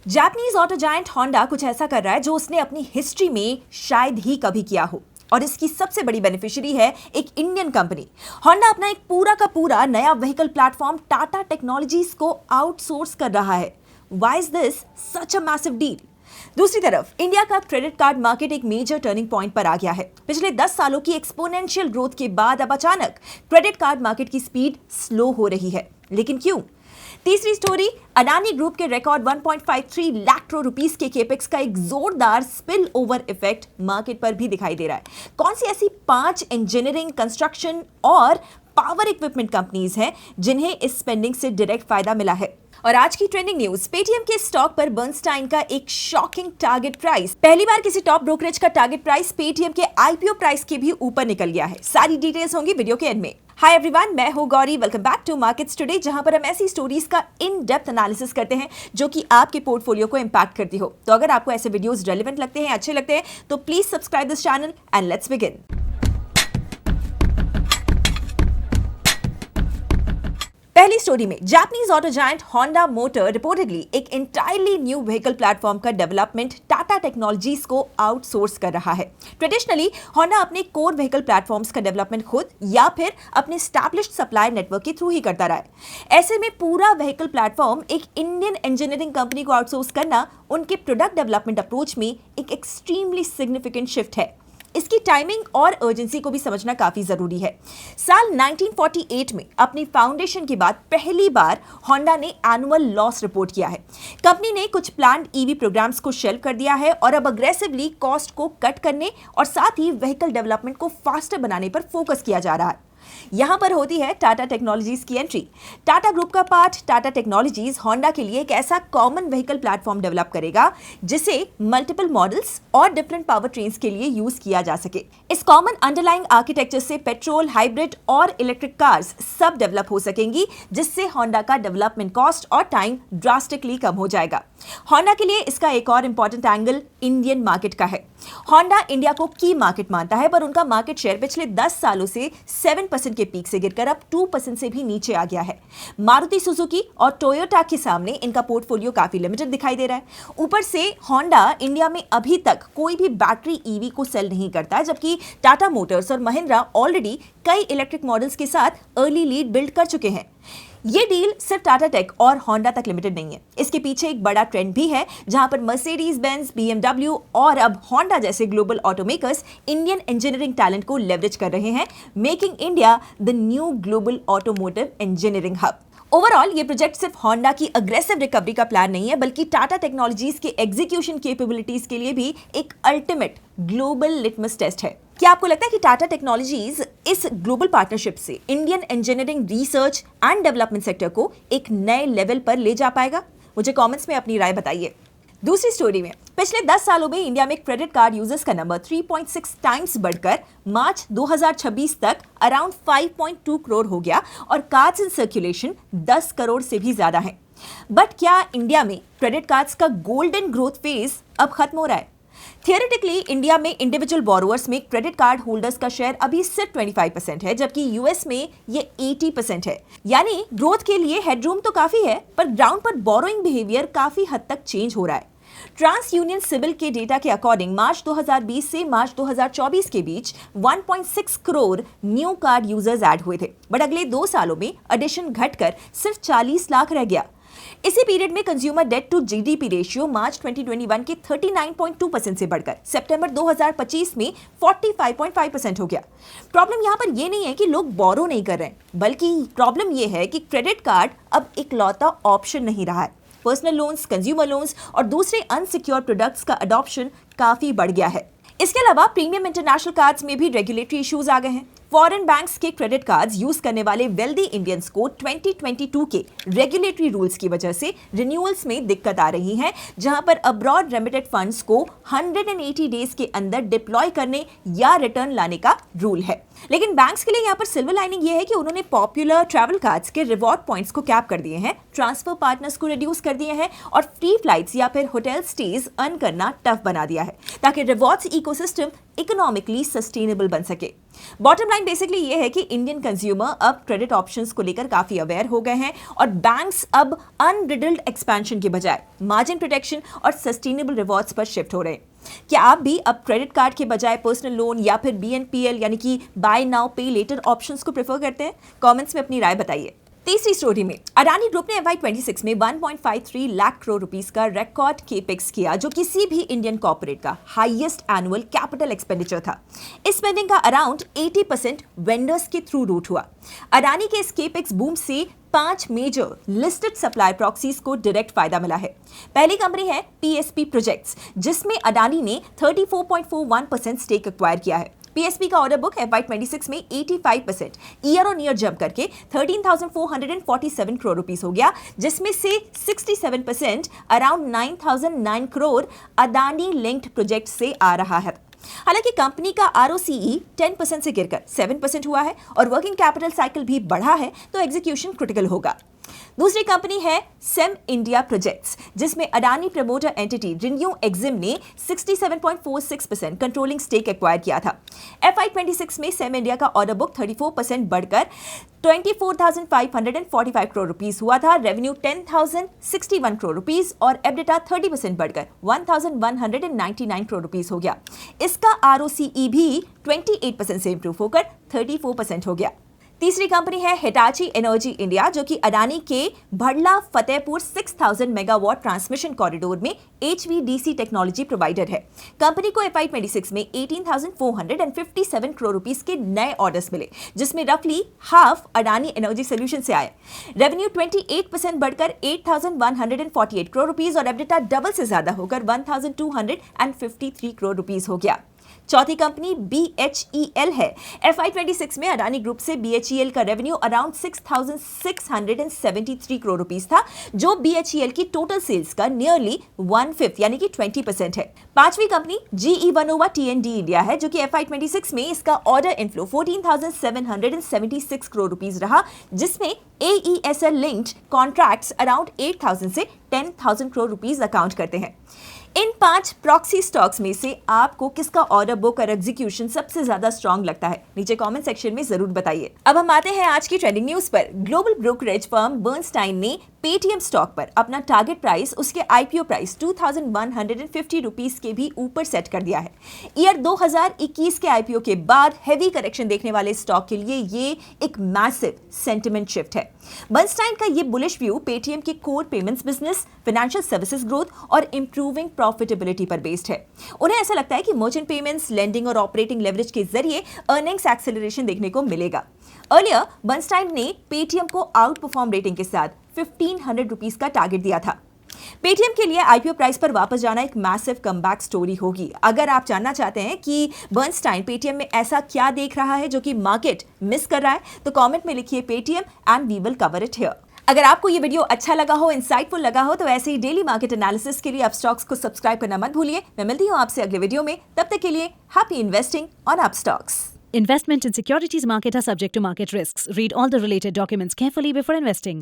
Japanese auto giant Honda कुछ ऐसा कर रहा है जो उसने अपनी हिस्ट्री में शायद ही कभी किया हो, और इसकी सबसे बड़ी बेनिफिशियरी है एक इंडियन कंपनी। होंडा अपना एक पूरा का पूरा नया व्हीकल प्लेटफॉर्म टाटा टेक्नोलॉजीज को आउटसोर्स कर रहा है। Why is this such a massive deal? दूसरी तरफ इंडिया का क्रेडिट कार्ड मार्केट एक मेजर टर्निंग पॉइंट पर आ गया है। पिछले 10 सालों की एक्सपोनेंशियल ग्रोथ के बाद अब अचानक क्रेडिट कार्ड मार्केट की स्पीड स्लो हो रही है, लेकिन क्यों? तीसरी स्टोरी, अडानी ग्रुप के रिकॉर्ड 1.53 लाख करोड़ रुपीस के केपेक्स का एक जोरदार स्पिल ओवर इफेक्ट मार्केट पर भी दिखाई दे रहा है। कौन सी ऐसी 5 इंजीनियरिंग, कंस्ट्रक्शन और पावर इक्विपमेंट कंपनीज हैं जिन्हें इस स्पेंडिंग से डायरेक्ट फायदा मिला है? और आज की ट्रेंडिंग न्यूज, पेटीएम के स्टॉक पर बर्नस्टाइन का एक शॉकिंग टारगेट प्राइस। पहली बार किसी टॉप ब्रोकरेज का टारगेट प्राइस पेटीएम के आईपीओ प्राइस के भी ऊपर निकल गया है। सारी डिटेल्स होंगी वीडियो के एंड में। हाय एवरीवन, मैं हूं Gauri. Welcome back to markets today, जहां पर हम ऐसी स्टोरीज का इन डेप्थ एनालिसिस करते हैं जो कि आपके पोर्टफोलियो को इंपैक्ट करती हो। तो अगर आपको ऐसे वीडियोस रेलेवेंट लगते हैं, अच्छे लगते हैं, तो please subscribe this channel and let's begin. पहली स्टोरी में Japanese auto giant Honda motor reportedly एक एंटायरली न्यू व्हीकल प्लेटफॉर्म का डेवलपमेंट टाटा टेक्नोलॉजीज को आउटसोर्स कर रहा है। ट्रेडिशनली होंडा अपने कोर व्हीकल प्लेटफॉर्म्स का डेवलपमेंट खुद या फिर अपने एस्टैब्लिश्ड सप्लाई नेटवर्क के थ्रू ही करता रहा है। ऐसे में पूरा व्हीकल प्लेटफॉर्म एक इंडियन इंजीनियरिंग कंपनी को आउटसोर्स करना उनके प्रोडक्ट डेवलपमेंट अप्रोच में एक एक्सट्रीमली सिग्निफिकेंट शिफ्ट है। इसकी टाइमिंग और अर्जेंसी को भी समझना काफी जरूरी है। साल 1948 में अपनी फाउंडेशन के बाद पहली बार होंडा ने एनुअल लॉस रिपोर्ट किया है। कंपनी ने कुछ प्लान्ड ईवी प्रोग्राम्स को शेल्फ कर दिया है और अब अग्रेसिवली कॉस्ट को कट करने और साथ ही व्हीकल डेवलपमेंट को फास्टर बनाने पर फोकस किया जा रहा है। यहां पर होती है टाटा टेक्नोलॉजीज की एंट्री। टाटा ग्रुप का पार्ट टाटा टेक्नोलॉजीज होंडा के लिए एक ऐसा कॉमन व्हीकल प्लेटफॉर्म डेवलप करेगा जिसे मल्टीपल मॉडल्स और डिफरेंट पावर ट्रेन्स के लिए यूज किया जा सके। इस कॉमन अंडरलाइंग आर्किटेक्चर से पेट्रोल, हाइब्रिड और इलेक्ट्रिक कार्स सब डेवलप हो सकेंगी, जिससे होंडा का डेवलपमेंट कॉस्ट और टाइम ड्रास्टिकली कम हो जाएगा। होंडा के लिए इसका एक और इंपॉर्टेंट एंगल इंडियन मार्केट का है। होंडा इंडिया को की मार्केट मानता है, पर उनका मार्केट शेयर पिछले 10 सालों से 7% के पीक से गिरकर अब 2% से भी नीचे आ गया है। मारुति सुजुकी और टोयोटा के सामने इनका पोर्टफोलियो काफी लिमिटेड दिखाई दे रहा है। ऊपर से होंडा इंडिया में अभी तक कोई भी बैटरी ईवी को सेल नहीं करता, जबकि टाटा मोटर्स और महिंद्रा ऑलरेडी कई इलेक्ट्रिक मॉडल्स के साथ अर्ली लीड बिल्ड कर चुके हैं। ये डील सिर्फ टाटा टेक और होंडा तक लिमिटेड नहीं है। इसके पीछे एक बड़ा ट्रेंड भी है, जहां पर मर्सिडीज बेंज, बीएमडब्ल्यू और अब होंडा जैसे ग्लोबल ऑटोमेकर्स इंडियन इंजीनियरिंग टैलेंट को लेवरेज कर रहे हैं, making India the new global automotive engineering hub. Overall ये प्रोजेक्ट सिर्फ होंडा की अग्रेसिव रिकवरी का प्लान नहीं है, बल्कि टाटा टेक्नोलॉजीज के एग्जीक्यूशन कैपेबिलिटीज के लिए भी एक अल्टीमेट ग्लोबल लिटमस टेस्ट है। क्या आपको लगता है कि टाटा टेक्नोलॉजीज इस ग्लोबल पार्टनरशिप से Indian engineering research and development sector को एक नए लेवल पर ले जा पाएगा? मुझे कमेंट्स में अपनी राय बताइए। दूसरी स्टोरी में, पिछले 10 सालों में इंडिया में क्रेडिट कार्ड यूजर्स का नंबर 3.6 टाइम्स बढ़कर मार्च 2026 तक अराउंड 5.2 करोड़ हो गया और कार्ड्स इन सर्कुलेशन 10 करोड़ से भी ज्यादा है। बट क्या इंडिया में क्रेडिट कार्ड्स का गोल्डन ग्रोथ फेज अब खत्म हो रहा है? थियोरेटिकली इंडिया में इंडिविजुअल बोरोवर्स में क्रेडिट कार्ड होल्डर्स का शेयर अभी सिर्फ 25% है, जबकि यूएस में ये 80% है। यानी ग्रोथ के लिए हेडरूम तो काफी है, पर ग्राउंड पर बोरोइंग बिहेवियर काफी हद तक चेंज हो रहा है। ट्रांस यूनियन सिविल के डेटा के अकॉर्डिंग मार्च 2020 से मार्च 2024 के बीच 1.6 crore new card users add हुए थे, बट अगले 2 सालों में एडिशन घटकर सिर्फ 40 लाख रह गया। इसी पीरियड में consumer debt to GDP ratio March 2021 के 39.2% से बढ़कर सितंबर 2025 में 45.5% हो गया। प्रॉब्लम यहां पर यह नहीं है कि लोग बोरो नहीं कर रहे हैं, बल्कि प्रॉब्लम यह है कि क्रेडिट कार्ड अब इकलौता ऑप्शन नहीं रहा है। पर्सनल लोन्स, कंज्यूमर लोन्स और दूसरे अनसिक्योर प्रोडक्ट्स का अडॉप्शन काफी बढ़ गया है। इसके अलावा प्रीमियम इंटरनेशनल कार्ड्स में भी रेगुलेटरी इश्यूज आ गए हैं। फॉरेन बैंक्स के क्रेडिट कार्ड्स यूज करने वाले वेल्दी इंडियंस को 2022 के रेगुलेटरी रूल्स की वजह से रिन्यूअल्स में दिक्कत आ रही है, जहां पर अब्रॉड रेमिटेड फंड्स को 180 डेज के अंदर डिप्लॉय करने या रिटर्न लाने का रूल है। लेकिन बैंक्स के लिए यहां पर सिल्वर लाइनिंग यह है कि उन्होंने पॉपुलर ट्रैवल कार्ड्स के रिवॉर्ड पॉइंट्स को कैप कर दिए हैं, ट्रांसफर पार्टनर्स को रिड्यूस कर दिए हैं और फ्री फ्लाइट्स या फिर होटल स्टेज अर्न करना टफ बना दिया है, ताकि रिवॉर्ड्स इकोसिस्टम इकोनॉमिकली सस्टेनेबल बन सके। बॉटम लाइन बेसिकली ये है कि इंडियन कंज्यूमर अब क्रेडिट ऑप्शंस को लेकर काफी अवेयर हो गए हैं और बैंक्स अब अनरिडल्ड एक्सपेंशन के बजाय मार्जिन प्रोटेक्शन और सस्टेनेबल रिवॉर्ड्स पर शिफ्ट हो रहे हैं। क्या आप भी अब क्रेडिट कार्ड के बजाय पर्सनल लोन या फिर BNPL यानी कि बाय नाउ पे लेटर ऑप्शंस को प्रेफर करते हैं? कमेंट्स में अपनी राय बताइए। तीसरी स्टोरी में अडानी ग्रुप ने FY26 में 1.53 लाख करोड़ रुपीस का रिकॉर्ड केपेक्स किया, जो किसी भी इंडियन कॉर्पोरेट का हाईएस्ट एनुअल कैपिटल एक्सपेंडिचर था। इस स्पेंडिंग का अराउंड 80% वेंडर्स के थ्रू रूट हुआ। अडानी के इस केपेक्स बूम से 5 मेजर लिस्टेड सप्लाई प्रॉक्सीज को डायरेक्ट फायदा मिला है। पहली कंपनी है PSP प्रोजेक्ट्स, जिसमें अडानी ने 34.41% स्टेक एक्वायर किया है। PSP का ऑर्डर बुक FY26 में 85% ईयर ऑन ईयर जंप करके 13,447 करोड़ रुपीस हो गया, जिसमें से 67% around 9,009 crore Adani linked project से आ रहा है। हालांकि कंपनी का ROCE 10% से गिरकर 7% हुआ है और वर्किंग कैपिटल साइकिल भी बढ़ा है, तो एग्जीक्यूशन क्रिटिकल होगा। दूसरी कंपनी है सेम इंडिया प्रोजेक्ट्स, जिसमें Adani promoter entity renew Exim ने 67.46% कंट्रोलिंग स्टेक एक्वायर किया था। FY26 में सेम इंडिया का ऑर्डर बुक 34% बढ़कर 24,545 करोड़ रुपीस हुआ था। रेवेन्यू 10,061 करोड़ रुपीस और एबिटा 30% बढ़कर 1,199 करोड़ रुपीस हो गया। इसका ROCE भी 28% से इंप्रूव होकर 34% हो गया। तीसरी कंपनी है हिटाची एनर्जी इंडिया, जो कि अडानी के Bhadla Fatehpur 6000 megawatt transmission corridor में HVDC टेक्नोलॉजी प्रोवाइडर है। कंपनी को FY26 में 18,457 करोड़ रुपीस के नए ऑर्डर्स मिले, जिसमें रफली हाफ अडानी एनर्जी सोल्यूशन से आए। रेवेन्यू 28% बढ़कर 8,148 करोड़ रुपीस और एबिटा डबल से ज्यादा होकर 1,253 करोड़ रुपीस हो गया। चौथी कंपनी BHEL है। FY26 में अडानी ग्रुप से BHEL का रेवेन्यू अराउंड 6,673 करोड़ रुपीस था, जो BHEL की टोटल सेल्स का नियरली 1/5 यानी कि 20% है। पांचवी company GE Vernova T&D India है, जो कि FY26 में इसका ऑर्डर इनफ्लो 14,776 करोड़ रुपीस रहा, जिसमें AESL लिंक्ड कॉन्ट्रैक्ट्स अराउंड 8,000 से 10,000 करोड़ रुपीस अकाउंट करते हैं। इन 5 प्रॉक्सी स्टॉक्स में से आपको किसका ऑर्डर बुक और एग्जीक्यूशन सबसे ज्यादा स्ट्रांग लगता है? नीचे कमेंट सेक्शन में जरूर बताइए। अब हम आते हैं आज की ट्रेंडिंग न्यूज पर। ग्लोबल ब्रोकरेज फर्म बर्नस्टाइन ने पेटीएम स्टॉक पर अपना टारगेट प्राइस उसके IPO प्राइस 2,150 रुपीस के भी ऊपर सेट कर दिया है। ईयर 2021 के IPO के बाद हेवी करेक्शन देखने वाले स्टॉक के लिए ये एक मैसिव सेंटिमेंट शिफ्ट है। बर्नस्टाइन का ये बुलिश व्यू पेटीएम के core payments business, financial services growth और इंप्रूविंग प्रॉफिटेबिलिटी पर बेस्ड है। उन्हें ऐसा लगता है कि मर्चेंट पेमेंट्स, लेंडिंग और ऑपरेटिंग लेवरेज के जरिए अर्निंग्स एक्सेलरेशन देखने को मिलेगा। अर्लियर बर्नस्टाइन ने पेटीएम को आउट परफॉर्म रेटिंग के साथ 1,500 रुपीस का टारगेट दिया था। पेटीएम के लिए IPO प्राइस पर वापस जाना एक मैसिव कमबैक स्टोरी होगी। अगर आप जानना चाहते हैं कि बर्नस्टाइन पेटीएम में ऐसा क्या देख रहा है जो कि मार्केट मिस कर रहा है, तो कमेंट में लिखिए Paytm and we will cover it here. अगर आपको ये वीडियो अच्छा लगा हो, इंसाइटफुल लगा हो, तो ऐसे ही डेली मार्केट एनालिसिस के लिए आप स्टॉक्स को सब्सक्राइब करना मत भूलिए। मैं मिलती हूँ आपसे अगले वीडियो में, तब तक के लिए happy investing on Upstox. Investment in securities market are subject to market risks. Read all the related documents carefully before investing.